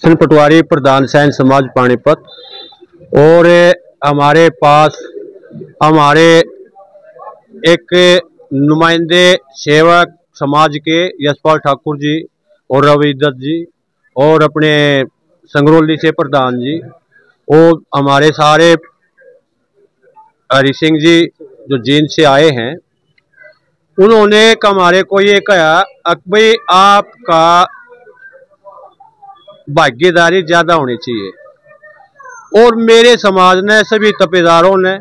सन पटवारी प्रधान San समाज पानीपत। और हमारे पास हमारे एक नुमाइंदे सेवक समाज के यशपाल ठाकुर जी और रवि दत्त जी और अपने संगरौली से प्रधान जी और हमारे सारे हरि सिंह जी जो जींद से आए हैं, उन्होंने हमारे को ये कहा भाई आपका भागीदारी ज्यादा होनी चाहिए। और मेरे समाज ने सभी तपेदारों ने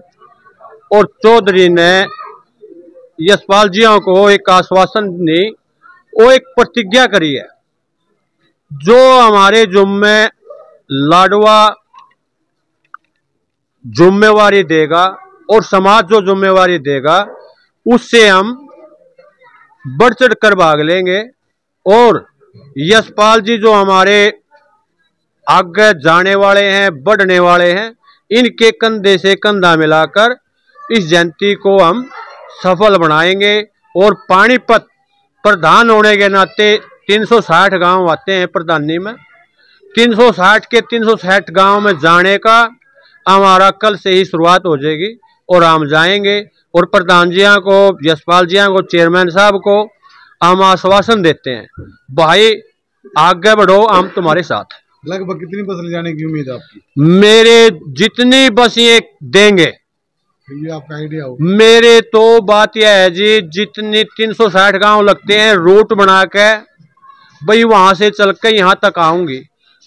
और चौधरी ने यशपाल जियों को एक आश्वासन दी और एक प्रतिज्ञा करी है, जो हमारे जुम्मे लाडवा जुम्मेवारी देगा और समाज जो जुम्मेवारी देगा उससे हम बढ़ चढ़ कर भाग लेंगे। और यशपाल जी जो हमारे आगे जाने वाले हैं, बढ़ने वाले हैं, इनके कंधे से कंधा मिलाकर इस जयंती को हम सफल बनाएंगे। और पानीपत प्रधान होने के नाते 360 गांव आते हैं प्रधानी में, 360 के 360 गांव में जाने का हमारा कल से ही शुरुआत हो जाएगी और हम जाएंगे। और प्रधान जिया को, यशपाल जिया को, चेयरमैन साहब को हम आश्वासन देते हैं, भाई आगे बढ़ो, हम तुम्हारे साथ। लगभग कितनी बस ले जाने की उम्मीद है आपकी? मेरे जितनी बस ये देंगे, ये आपका आइडिया हो? मेरे तो बात यह है जी, जितनी 360 गांव लगते हैं रूट बना के भाई वहां से चल के यहाँ तक आऊंगी,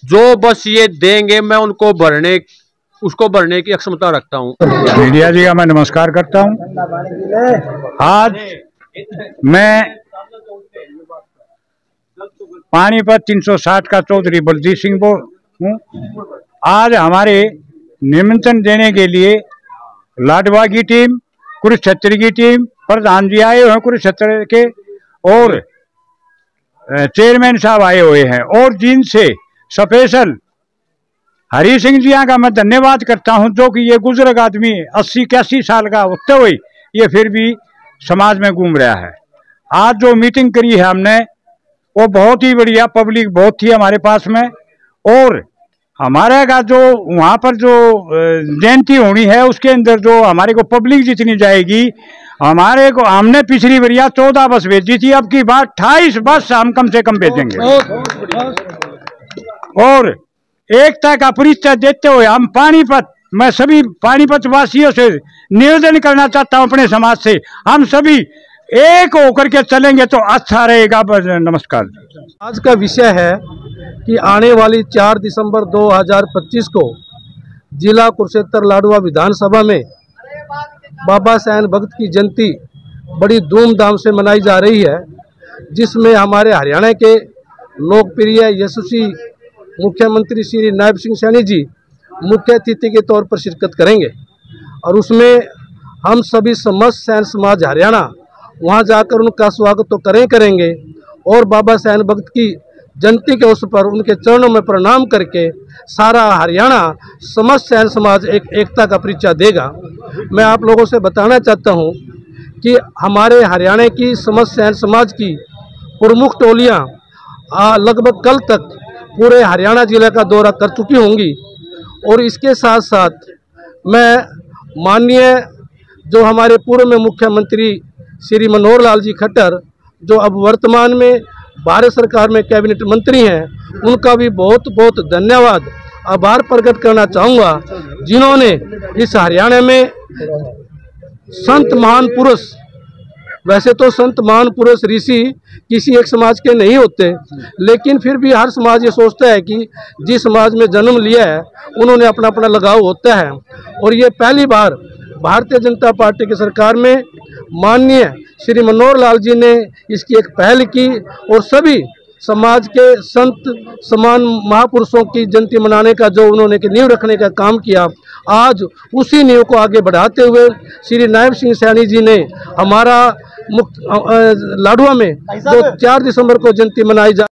जो बस ये देंगे मैं उनको उसको भरने की क्षमता रखता हूँ। मीडिया जी का मैं नमस्कार करता हूँ। आज मैं पानीपत 360 का चौधरी बलजीत सिंह हूँ। आज हमारे निमंत्रण देने के लिए लाडवा की टीम, कुरुक्षेत्र की टीम, प्रधान जी आए हुए हैं कुरुक्षेत्र के और चेयरमैन साहब आए हुए हैं। और जिनसे स्पेशल हरि सिंह जी का मैं धन्यवाद करता हूं, जो कि ये बुजुर्ग आदमी 80-81 साल का होते हुए ये फिर भी समाज में घूम रहा है। आज जो मीटिंग करी है हमने वो बहुत ही बढ़िया, पब्लिक बहुत थी हमारे पास में। और हमारे का जो वहाँ पर जो जयंती होनी है उसके अंदर जो हमारे को पब्लिक जितनी जाएगी, हमारे को हमने पिछली बढ़िया 14 बस भेजी थी, अब की बार 28 बस हम कम से कम भेजेंगे। और एकता का परिचय देते हुए हम पानीपत, मैं सभी पानीपत वासियों से निवेदन करना चाहता हूं अपने समाज से, हम सभी एक होकर के चलेंगे तो अच्छा रहेगा। नमस्कार। आज का विषय है कि आने वाली 4 दिसंबर 2025 को जिला कुरुक्षेत्र लाडवा विधानसभा में बाबा सैन भगत की जयंती बड़ी धूमधाम से मनाई जा रही है, जिसमें हमारे हरियाणा के लोकप्रिय यशस्वी मुख्यमंत्री श्री नायब सिंह सैनी जी मुख्य अतिथि के तौर पर शिरकत करेंगे। और उसमें हम सभी समस्त सैन समाज हरियाणा वहां जाकर उनका स्वागत तो करेंगे और बाबा सैन भगत की जयंती के उस पर उनके चरणों में प्रणाम करके सारा हरियाणा समस्त सैन समाज एकता का परिचय देगा। मैं आप लोगों से बताना चाहता हूं कि हमारे हरियाणा की समस्त सैन समाज की प्रमुख टोलियां लगभग कल तक पूरे हरियाणा जिले का दौरा कर चुकी होंगी। और इसके साथ साथ मैं माननीय जो हमारे पूर्व में मुख्यमंत्री श्री मनोहर लाल जी खट्टर, जो अब वर्तमान में भारत सरकार में कैबिनेट मंत्री हैं, उनका भी बहुत बहुत धन्यवाद, आभार प्रकट करना चाहूँगा, जिन्होंने इस हरियाणा में संत महान पुरुष, वैसे तो संत महान पुरुष ऋषि किसी एक समाज के नहीं होते, लेकिन फिर भी हर समाज ये सोचता है कि जिस समाज में जन्म लिया है उन्होंने अपना अपना लगाव होता है। और ये पहली बार भारतीय जनता पार्टी की सरकार में माननीय श्री मनोहर लाल जी ने इसकी एक पहल की और सभी समाज के संत समान महापुरुषों की जयंती मनाने का जो उन्होंने नींव रखने का काम किया, आज उसी नींव को आगे बढ़ाते हुए श्री नायब सिंह सैनी जी ने हमारा लाडवा में जो 4 दिसंबर को जयंती मनाई जा